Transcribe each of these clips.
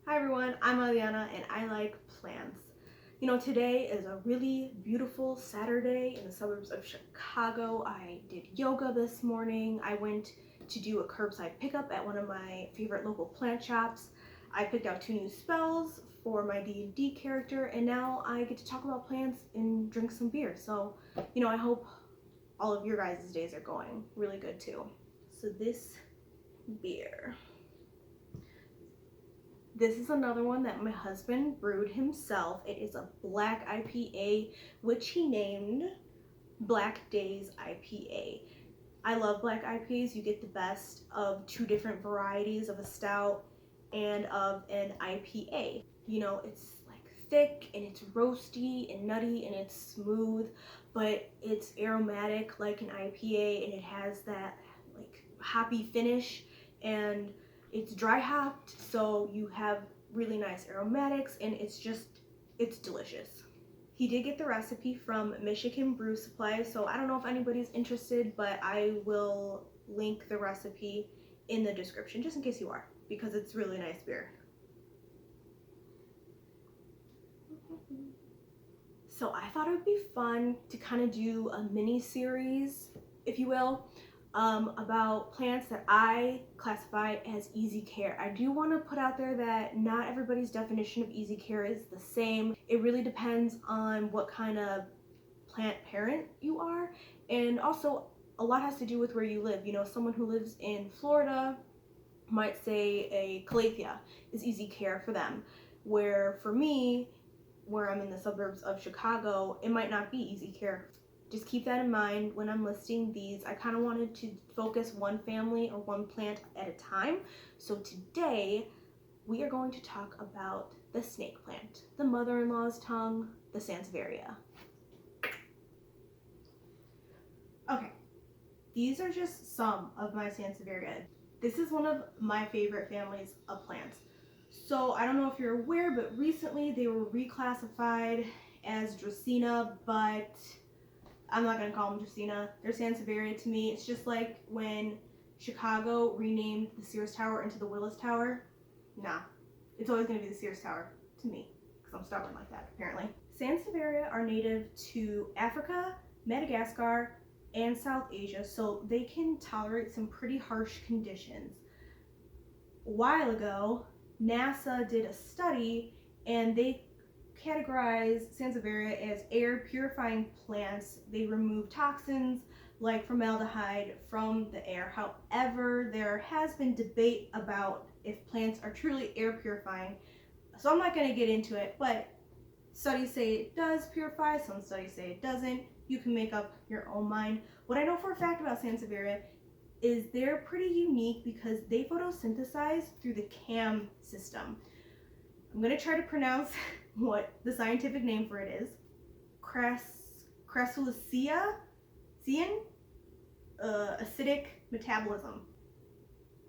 Hi everyone, I'm Aliana and I like plants. You know, today is a really beautiful Saturday in the suburbs of Chicago. I did yoga this morning. I went to do a curbside pickup at one of my favorite local plant shops. I picked out 2 new spells for my D&D character, and now I get to talk about plants and drink some beer. So, I hope all of your guys' days are going really good too. So this beer. This is another one that my husband brewed himself. It is a black IPA, which he named Black Days IPA. I love black IPAs. You get the best of 2 different varieties of a stout and of an IPA. It's like thick and it's roasty and nutty and it's smooth, but it's aromatic like an IPA, and it has that like hoppy finish, and it's dry hopped, so you have really nice aromatics, and it's delicious. He did get the recipe from Michigan Brew Supply, so I don't know if anybody's interested, but I will link the recipe in the description just in case you are, because it's really nice beer. So I thought it would be fun to kind of do a mini series, if you will, about plants that I classify as easy care. I do want to put out there that not everybody's definition of easy care is the same. It really depends on what kind of plant parent you are, and also a lot has to do with where you live. Someone who lives in Florida might say a calathea is easy care for them, where for me, where I'm in the suburbs of Chicago, it might not be easy care. Just keep that in mind when I'm listing these. I kind of wanted to focus one family or one plant at a time. So today we are going to talk about the snake plant, the mother-in-law's tongue, the Sansevieria. Okay, these are just some of my Sansevieria. This is one of my favorite families of plants. So I don't know if you're aware, but recently they were reclassified as Dracaena, but I'm not going to call them Dracaena. They're Sansevieria to me. It's just like when Chicago renamed the Sears Tower into the Willis Tower. Nah, it's always going to be the Sears Tower to me, because I'm stubborn like that, apparently. Sansevieria are native to Africa, Madagascar, and South Asia, so they can tolerate some pretty harsh conditions. A while ago, NASA did a study and they categorized Sansevieria as air purifying plants. They remove toxins like formaldehyde from the air. However, there has been debate about if plants are truly air purifying. So I'm not going to get into it, but studies say it does purify, some studies say it doesn't. You can make up your own mind. What I know for a fact about Sansevieria is they're pretty unique because they photosynthesize through the CAM system. I'm going to try to pronounce what the scientific name for it is. Crassulaceae, acidic metabolism.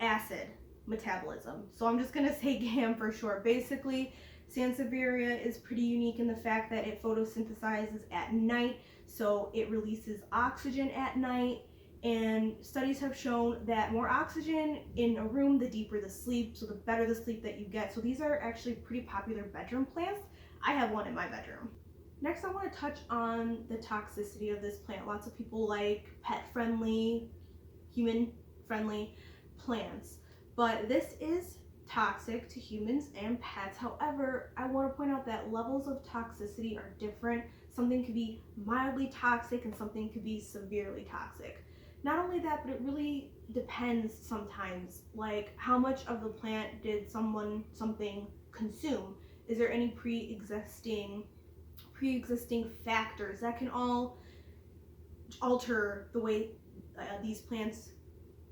Acid metabolism. So I'm just going to say CAM for short. Basically, Sansevieria is pretty unique in the fact that it photosynthesizes at night, so it releases oxygen at night. And studies have shown that more oxygen in a room, the deeper the sleep, so the better the sleep that you get. So these are actually pretty popular bedroom plants. I have one in my bedroom. Next, I want to touch on the toxicity of this plant. Lots of people like pet-friendly, human-friendly plants, but this is toxic to humans and pets. However, I want to point out that levels of toxicity are different. Something could be mildly toxic and something could be severely toxic. Not only that, but it really depends sometimes, like how much of the plant did something consume? Is there any pre-existing factors that can all alter the way these plants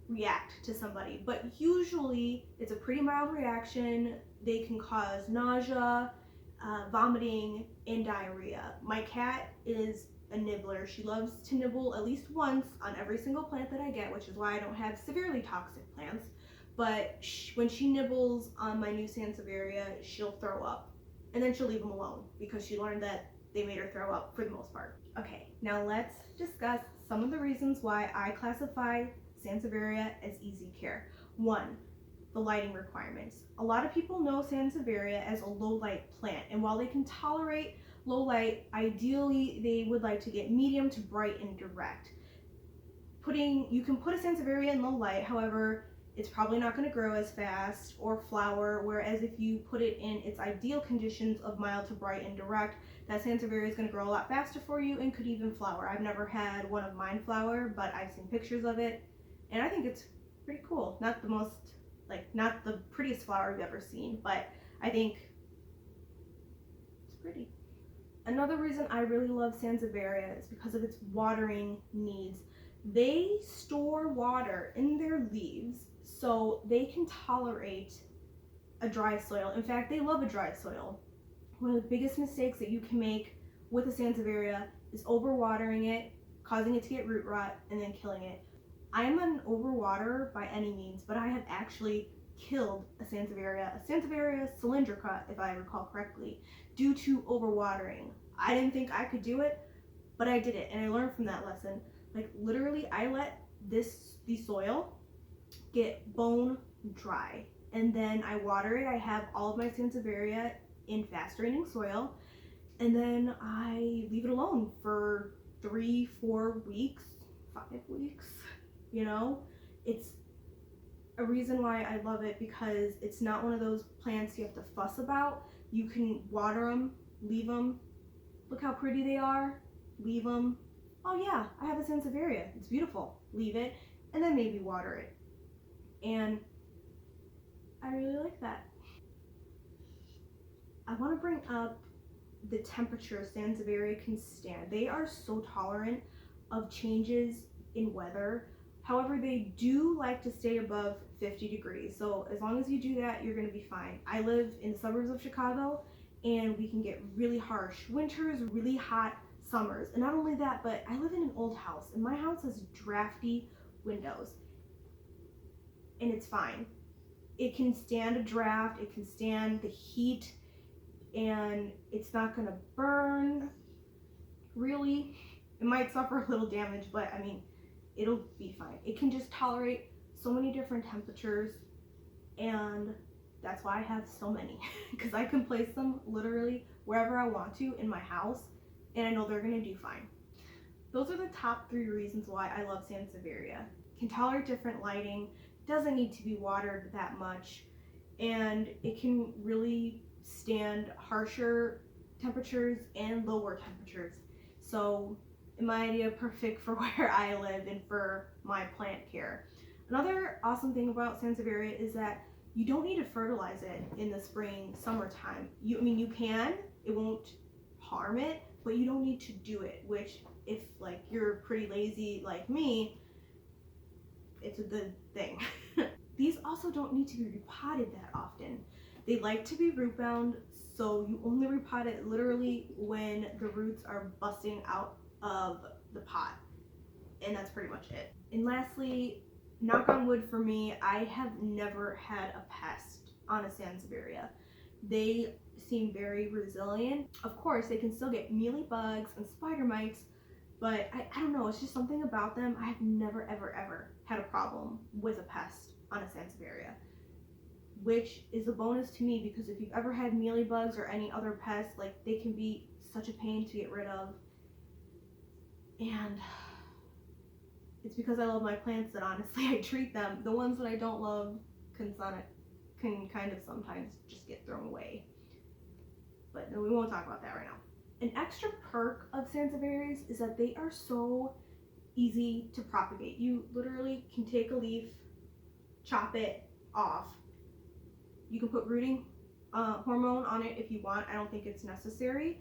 react to somebody? But usually it's a pretty mild reaction. They can cause nausea, vomiting, and diarrhea. My cat is a nibbler. She loves to nibble at least once on every single plant that I get, which is why I don't have severely toxic plants. But when she nibbles on my new Sansevieria, she'll throw up, and then she'll leave them alone because she learned that they made her throw up for the most part. Okay, now let's discuss some of the reasons why I classify Sansevieria as easy care. 1, the lighting requirements. A lot of people know Sansevieria as a low light plant, and while they can tolerate low light, ideally they would like to get medium to bright and direct. You can put a Sansevieria in low light, however, it's probably not going to grow as fast or flower, whereas if you put it in its ideal conditions of mild to bright and direct, that Sansevieria is going to grow a lot faster for you and could even flower. I've never had one of mine flower, but I've seen pictures of it, and I think it's pretty cool. Not the prettiest flower I've ever seen, but I think it's pretty. Another reason I really love Sansevieria is because of its watering needs. They store water in their leaves so they can tolerate a dry soil. In fact, they love a dry soil. One of the biggest mistakes that you can make with a Sansevieria is overwatering it, causing it to get root rot, and then killing it. I am an overwaterer by any means, but I have actually killed a Sansevieria cylindrica, if I recall correctly, due to overwatering. I didn't think I could do it, but I did it, and I learned from that lesson. Like, literally, I let the soil get bone dry, and then I water it. I have all of my Sansevieria in fast draining soil, and then I leave it alone for 3-4 weeks, 5 weeks. You know, it's a reason why I love it, because it's not one of those plants you have to fuss about. You can water them, leave them, look how pretty they are, leave them. Oh yeah, I have a Sansevieria, it's beautiful, leave it, and then maybe water it. And I really like that. I want to bring up the temperature Sansevieria can stand. They are so tolerant of changes in weather. However, they do like to stay above 50 degrees. So as long as you do that, you're going to be fine. I live in the suburbs of Chicago, and we can get really harsh winters, really hot summers. And not only that, but I live in an old house, and my house has drafty windows, and it's fine. It can stand a draft, it can stand the heat, and it's not gonna burn, really. It might suffer a little damage, but I mean, it'll be fine. It can just tolerate so many different temperatures, and that's why I have so many, because I can place them literally wherever I want to in my house, and I know they're gonna do fine. Those are the top 3 reasons why I love Sansevieria. Can tolerate different lighting, doesn't need to be watered that much, and it can really stand harsher temperatures and lower temperatures. So in my idea, perfect for where I live and for my plant care. Another awesome thing about Sansevieria is that you don't need to fertilize it in the spring, summertime. You can, it won't harm it, but you don't need to do it, which if like you're pretty lazy like me, it's a good thing. These also don't need to be repotted that often. They like to be root bound, so you only repot it literally when the roots are busting out of the pot, and that's pretty much it. And lastly, knock on wood for me, I have never had a pest on a Sansevieria. They seem very resilient. Of course, they can still get mealy bugs and spider mites, but I don't know, it's just something about them. I have never ever had a problem with a pest on a Sansevieria, which is a bonus to me, because if you've ever had mealy bugs or any other pests, like, they can be such a pain to get rid of. And it's because I love my plants that honestly I treat them. The ones that I don't love can kind of sometimes just get thrown away. But no, we won't talk about that right now. An extra perk of Sansevierias is that they are so easy to propagate. You literally can take a leaf, chop it off. You can put rooting hormone on it if you want. I don't think it's necessarily,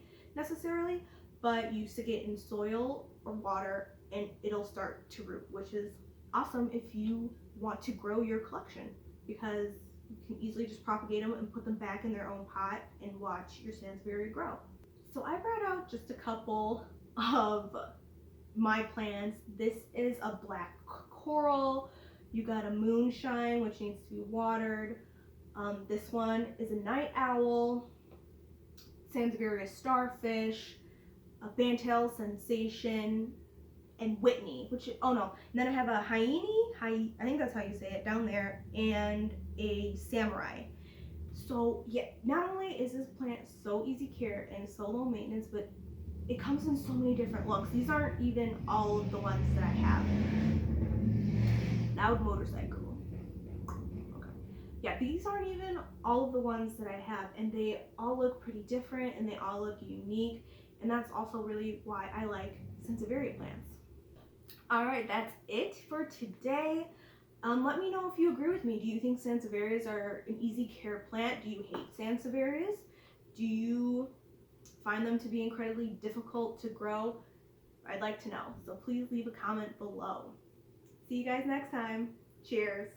but you stick it in soil or water and it'll start to root, which is awesome if you want to grow your collection, because you can easily just propagate them and put them back in their own pot and watch your Sansevieria grow. So I brought out just a couple of my plants. This is a black coral. You got a moonshine, which needs to be watered. This one is a night owl, Sansevieria starfish, a bantail sensation, and Whitney, which, oh no, and then I have a hyene, I think that's how you say it, down there, and a samurai. So yeah, not only is this plant so easy care and so low maintenance, but it comes in so many different looks. These aren't even all of the ones that I have. Loud motorcycle. Okay. Yeah, these aren't even all of the ones that I have, and they all look pretty different and they all look unique, and that's also really why I like Sansevieria plants. All right, that's it for today. Let me know if you agree with me. Do you think Sansevierias are an easy care plant? Do you hate Sansevierias? Do you find them to be incredibly difficult to grow? I'd like to know. So please leave a comment below. See you guys next time. Cheers.